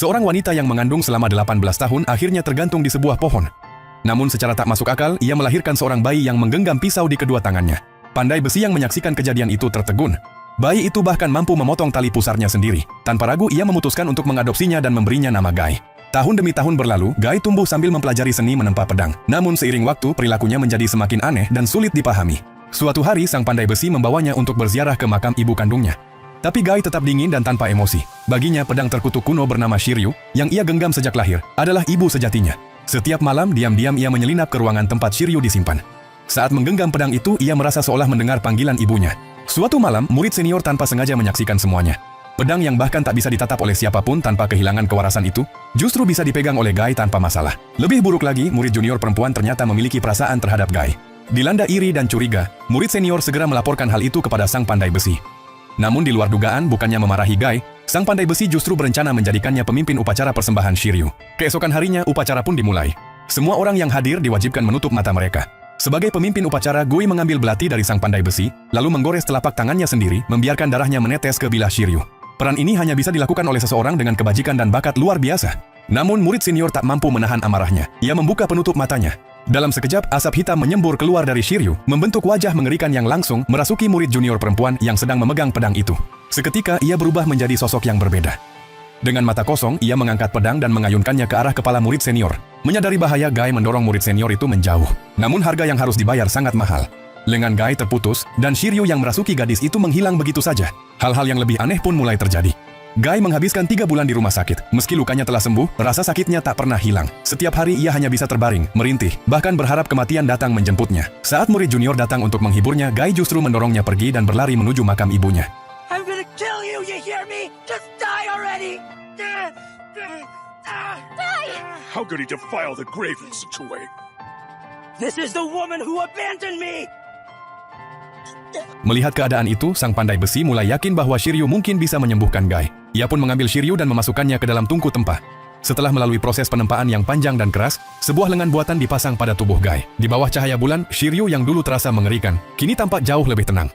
Seorang wanita yang mengandung selama 18 tahun akhirnya tergantung di sebuah pohon. Namun secara tak masuk akal, ia melahirkan seorang bayi yang menggenggam pisau di kedua tangannya. Pandai besi yang menyaksikan kejadian itu tertegun. Bayi itu bahkan mampu memotong tali pusarnya sendiri. Tanpa ragu, ia memutuskan untuk mengadopsinya dan memberinya nama Guy. Tahun demi tahun berlalu, Guy tumbuh sambil mempelajari seni menempa pedang. Namun seiring waktu, perilakunya menjadi semakin aneh dan sulit dipahami. Suatu hari, sang pandai besi membawanya untuk berziarah ke makam ibu kandungnya. Tapi Guy tetap dingin dan tanpa emosi. Baginya, pedang terkutuk kuno bernama Shiryu, yang ia genggam sejak lahir, adalah ibu sejatinya. Setiap malam, diam-diam ia menyelinap ke ruangan tempat Shiryu disimpan. Saat menggenggam pedang itu, ia merasa seolah mendengar panggilan ibunya. Suatu malam, murid senior tanpa sengaja menyaksikan semuanya. Pedang yang bahkan tak bisa ditatap oleh siapapun tanpa kehilangan kewarasan itu, justru bisa dipegang oleh Guy tanpa masalah. Lebih buruk lagi, murid junior perempuan ternyata memiliki perasaan terhadap Guy. Dilanda iri dan curiga, murid senior segera melaporkan hal itu kepada sang pandai besi. Namun di luar dugaan, bukannya memarahi Guy, sang pandai besi justru berencana menjadikannya pemimpin upacara persembahan Shiryu. Keesokan harinya, upacara pun dimulai. Semua orang yang hadir diwajibkan menutup mata mereka. Sebagai pemimpin upacara, Guy mengambil belati dari sang pandai besi, lalu menggores telapak tangannya sendiri, membiarkan darahnya menetes ke bilah Shiryu. Peran ini hanya bisa dilakukan oleh seseorang dengan kebajikan dan bakat luar biasa. Namun murid senior tak mampu menahan amarahnya. Ia membuka penutup matanya. Dalam sekejap, asap hitam menyembur keluar dari Shiryu, membentuk wajah mengerikan yang langsung merasuki murid junior perempuan yang sedang memegang pedang itu. Seketika, ia berubah menjadi sosok yang berbeda. Dengan mata kosong, ia mengangkat pedang dan mengayunkannya ke arah kepala murid senior. Menyadari bahaya, Guy mendorong murid senior itu menjauh. Namun harga yang harus dibayar sangat mahal. Lengan Guy terputus, dan Shiryu yang merasuki gadis itu menghilang begitu saja. Hal-hal yang lebih aneh pun mulai terjadi. Guy menghabiskan 3 bulan di rumah sakit. Meski lukanya telah sembuh, rasa sakitnya tak pernah hilang. Setiap hari ia hanya bisa terbaring, merintih, bahkan berharap kematian datang menjemputnya. Saat murid junior datang untuk menghiburnya, Guy justru mendorongnya pergi dan berlari menuju makam ibunya. I'm gonna kill you, you hear me? Just die already! How could he defile the grave in such a way? This is the woman who abandoned me! Melihat keadaan itu, sang pandai besi mulai yakin bahwa Shiryu mungkin bisa menyembuhkan Guy. Ia pun mengambil Shiryu dan memasukkannya ke dalam tungku tempah. Setelah melalui proses penempaan yang panjang dan keras, sebuah lengan buatan dipasang pada tubuh Guy. Di bawah cahaya bulan, Shiryu yang dulu terasa mengerikan, kini tampak jauh lebih tenang.